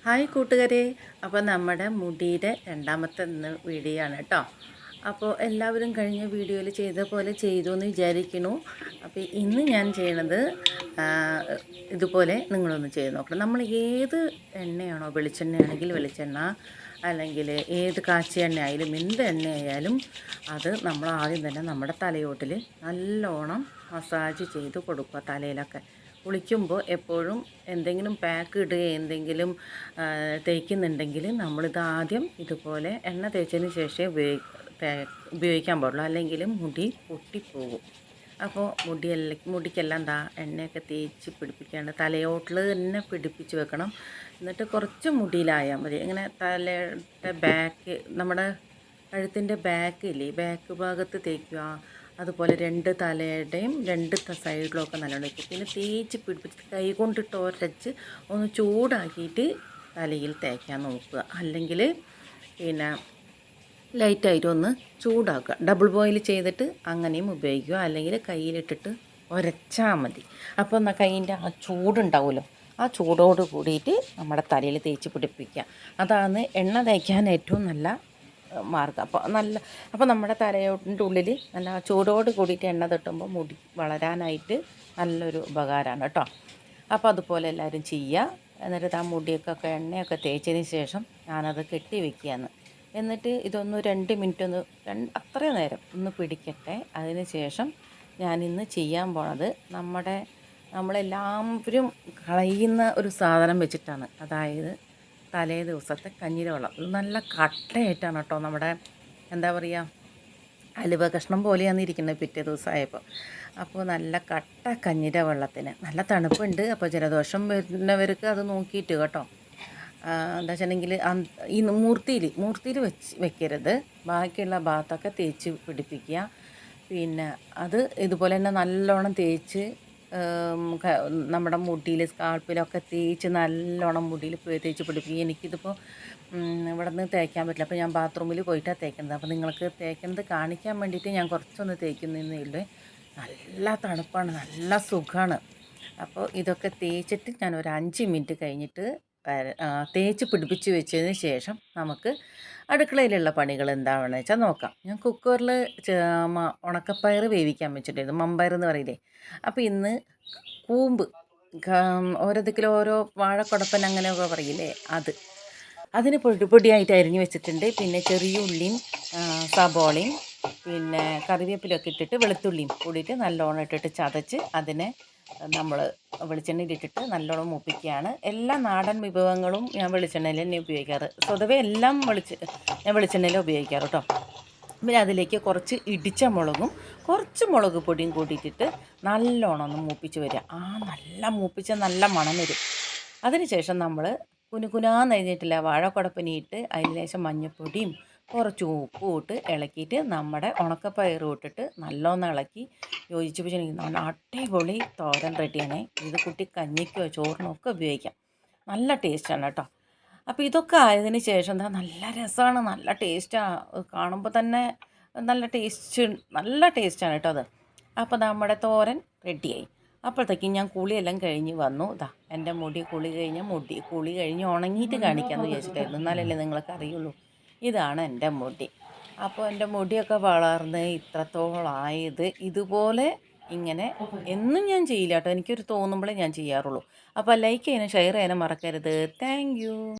Hi കൂട്ടുകാരെ, അപ്പോൾ നമ്മുടെ മുടിയുടെ രണ്ടാമത്തെ വീഡിയോ ആണ് കേട്ടോ. അപ്പോൾ എല്ലാവരും കഴിഞ്ഞ വീഡിയോയിൽ ചെയ്ത പോലെ ചെയ്തു എന്ന് വിചാരിക്കുന്നു. അപ്പോൾ ഇന്ന് ഞാൻ ചെയ്യണത് ഇതുപോലെ നിങ്ങളൊന്ന് ചെയ്ത് നോക്കണം. നമ്മൾ ഏത് എണ്ണയാണോ, വെളിച്ചെണ്ണയാണെങ്കിൽ വെളിച്ചെണ്ണ, അല്ലെങ്കിൽ ഏത് കാച്ചിയ എണ്ണ ആയാലും എന്ത് എണ്ണയായാലും അത് നമ്മൾ ആദ്യം തന്നെ നമ്മുടെ തലയോട്ടിൽ നല്ലോണം മസാജ് ചെയ്ത് കൊടുക്കുക. തലയിലൊക്കെ കുളിക്കുമ്പോൾ എപ്പോഴും എന്തെങ്കിലും പാക്ക് ഇടുകയോ എന്തെങ്കിലും തേക്കുന്നുണ്ടെങ്കിൽ നമ്മളിത് ആദ്യം ഇതുപോലെ എണ്ണ തേച്ചതിന് ശേഷം ഉപയോഗിക്കാൻ പാടുള്ളൂ, അല്ലെങ്കിൽ മുടി പൊട്ടിപ്പോകും. അപ്പോൾ മുടിക്കെല്ലാം എണ്ണയൊക്കെ തേച്ച് പിടിപ്പിക്കാണ്ട് തലയോട്ടിൽ തന്നെ പിടിപ്പിച്ച് വെക്കണം. എന്നിട്ട് കുറച്ച് മുടിയിലായാൽ മതി. ഇങ്ങനെ തലയുടെ ബാക്ക്, നമ്മുടെ കഴുത്തിൻ്റെ ബാക്കില്ലേ, ബാക്ക് ഭാഗത്ത് തേക്കുക. അതുപോലെ രണ്ട് തലയുടെയും രണ്ട് സൈഡിലൊക്കെ നല്ലോണം വയ്ക്കും. പിന്നെ തേച്ച് പിടിപ്പിച്ച് കൈ കൊണ്ടിട്ട് ഉരച്ച് ഒന്ന് ചൂടാക്കിയിട്ട് തലയിൽ തേക്കാൻ നോക്കുക. അല്ലെങ്കിൽ പിന്നെ ലൈറ്റായിട്ട് ഒന്ന് ചൂടാക്കുക. ഡബിൾ ബോയിൽ ചെയ്തിട്ട് അങ്ങനെയും ഉപയോഗിക്കുക. അല്ലെങ്കിൽ കയ്യിലിട്ടിട്ട് ഉരച്ചാൽ മതി. അപ്പോൾ കൈയിൻ്റെ ആ ചൂടുണ്ടാവുമല്ലോ, ആ ചൂടോട് കൂടിയിട്ട് നമ്മുടെ തലയിൽ തേച്ച് പിടിപ്പിക്കുക. അതാണ് എണ്ണ തേക്കാൻ ഏറ്റവും നല്ല മാർഗം. അപ്പോൾ നമ്മുടെ തലയോട്ടിൻ്റെ ഉള്ളിൽ നല്ല ചൂടോട് കൂടിയിട്ട് എണ്ണ തട്ടുമ്പോൾ മുടി വളരാനായിട്ട് നല്ലൊരു ഉപകാരമാണ് കേട്ടോ. അപ്പോൾ അതുപോലെ എല്ലാവരും ചെയ്യുക. എന്നിട്ട് ആ മുടിയൊക്കെ എണ്ണയൊക്കെ തേച്ചതിന് ശേഷം ഞാനത് കെട്ടി വെക്കുകയാണ്. എന്നിട്ട് ഇതൊന്ന് 2 മിനിറ്റ് അത്രയും നേരം ഒന്ന് പിടിക്കട്ടെ. അതിന് ശേഷം ഞാനിന്ന് ചെയ്യാൻ പോണത് നമ്മളെല്ലാവരും കളയുന്ന ഒരു സാധനം വെച്ചിട്ടാണ്. അതായത് തലേ ദിവസത്തെ കഞ്ഞിര വെള്ളം. ഇത് നല്ല കട്ടയായിട്ടാണ് കേട്ടോ, നമ്മുടെ എന്താ പറയുക, അലുവ കഷ്ണം പോലെയാണ് ഇരിക്കുന്നത് പിറ്റേ ദിവസമായപ്പോൾ. അപ്പോൾ നല്ല കട്ട കഞ്ഞിര വെള്ളത്തിന് നല്ല തണുപ്പുണ്ട്. അപ്പോൾ ജലദോഷം വരുന്നവർക്ക് അത് നോക്കിയിട്ട് കേട്ടോ. എന്താ വെച്ചിട്ടുണ്ടെങ്കിൽ ഈ മൂർത്തിയിൽ വെക്കരുത്. ബാക്കിയുള്ള ഭാഗത്തൊക്കെ തേച്ച് പിടിപ്പിക്കുക. പിന്നെ അത് ഇതുപോലെ തന്നെ നല്ലോണം തേച്ച് നമ്മുടെ മുടിയിൽ സ്കാൾപ്പിലൊക്കെ തേച്ച് നല്ലോണം മുടിയിൽ തേച്ച് പിടിപ്പിക്കും. എനിക്കിതിപ്പോൾ ഇവിടെ നിന്ന് തേക്കാൻ പറ്റില്ല, അപ്പോൾ ഞാൻ ബാത്റൂമിൽ പോയിട്ടാണ് തേക്കുന്നത്. അപ്പോൾ നിങ്ങൾക്ക് തേക്കുന്നത് കാണിക്കാൻ വേണ്ടിയിട്ട് ഞാൻ കുറച്ചൊന്ന് തേക്കുന്നതേ ഉള്ളൂ. നല്ല തണുപ്പാണ്, നല്ല സുഖമാണ്. അപ്പോൾ ഇതൊക്കെ തേച്ചിട്ട് ഞാൻ ഒരു 5 മിനിറ്റ് കഴിഞ്ഞിട്ട് തേച്ച് പിടിപ്പിച്ച് വെച്ചതിന് ശേഷം നമുക്ക് അടുക്കളയിലുള്ള പണികൾ എന്താണെന്ന് വെച്ചാൽ നോക്കാം. ഞാൻ കുക്കറിൽ ഉണക്കപ്പയർ വേവിക്കാൻ വെച്ചിട്ടായിരുന്നു, മമ്പയർ എന്ന് പറയില്ലേ. അപ്പോൾ ഇന്ന് കൂമ്പ്, ഓരോ ദിക്കിലും ഓരോ വാഴക്കുടപ്പൻ അങ്ങനെയൊക്കെ പറയില്ലേ, അതിന് പൊടിയായിട്ട് അരിഞ്ഞ് വെച്ചിട്ടുണ്ട്. പിന്നെ ചെറിയ ഉള്ളിയും സബോളയും പിന്നെ കറിവേപ്പിലൊക്കെ ഇട്ടിട്ട് വെളുത്തുള്ളിയും കൂടിയിട്ട് നല്ലോണം ഇട്ടിട്ട് ചതച്ച് അതിനെ നമ്മൾ വെളിച്ചെണ്ണയിലിട്ടിട്ട് നല്ലോണം മൂപ്പിക്കുകയാണ്. എല്ലാ നാടൻ വിഭവങ്ങളും ഞാൻ വെളിച്ചെണ്ണയിൽ തന്നെ ഉപയോഗിക്കാറ്. സ്വതവേ എല്ലാം ഞാൻ വെളിച്ചെണ്ണയിൽ ഉപയോഗിക്കാറ് കേട്ടോ. പിന്നെ അതിലേക്ക് കുറച്ച് ഇടിച്ച മുളകും കുറച്ച് മുളക് പൊടിയും കൂട്ടിയിട്ടിട്ട് നല്ലോണം ഒന്ന് മൂപ്പിച്ച് വരിക. നല്ല മൂപ്പിച്ച നല്ല മണം വരും. അതിനുശേഷം നമ്മൾ കുനുകുനാന്ന് കഴിഞ്ഞിട്ടില്ല വാഴക്കുടപ്പനിയിട്ട് അതിന് ശേഷം മഞ്ഞൾപ്പൊടിയും കുറച്ച് ഉപ്പും ഇട്ട് ഇളക്കിയിട്ട് നമ്മുടെ ഉണക്കപ്പയറും ഇട്ടിട്ട് നല്ലോണം ഇളക്കി യോജിപ്പിച്ചിട്ടുണ്ടെങ്കിൽ നല്ല അടിപൊളി തോരൻ റെഡിയാണ്. ഇത് കുട്ടി കഞ്ഞിക്കോ ചോറിനോ ഒക്കെ ഉപയോഗിക്കാം. നല്ല ടേസ്റ്റാണ് കേട്ടോ. അപ്പോൾ ഇതൊക്കെ ആയതിന് ശേഷം നല്ല രസമാണ്, നല്ല ടേസ്റ്റാണ്. കാണുമ്പോൾ തന്നെ നല്ല ടേസ്റ്റാണ് കേട്ടോ അത്. അപ്പോൾ നമ്മുടെ തോരൻ റെഡിയായി. അപ്പോഴത്തേക്കും ഞാൻ കുളിയെല്ലാം കഴിഞ്ഞ് വന്നു. എൻ്റെ കുളി കഴിഞ്ഞ് ഉണങ്ങിയിട്ട് കാണിക്കാമെന്ന് വിചാരിച്ചിട്ടായിരുന്നു, എന്നാലല്ലേ നിങ്ങൾക്ക് അറിയുള്ളൂ. ഇതാണ് എൻ്റെ മുടി. അപ്പോൾ എൻ്റെ മുടിയൊക്കെ വളർന്ന് ഇത്രത്തോളമായത് ഇതുപോലെ ഇങ്ങനെ എന്നും ഞാൻ ചെയ്യില്ല കേട്ടോ. എനിക്കൊരു തോന്നുമ്പോഴേ ഞാൻ ചെയ്യാറുള്ളൂ. അപ്പോൾ ലൈക്ക് ചെയ്യാനും ഷെയർ ചെയ്യാനും മറക്കരുത്. Thank you.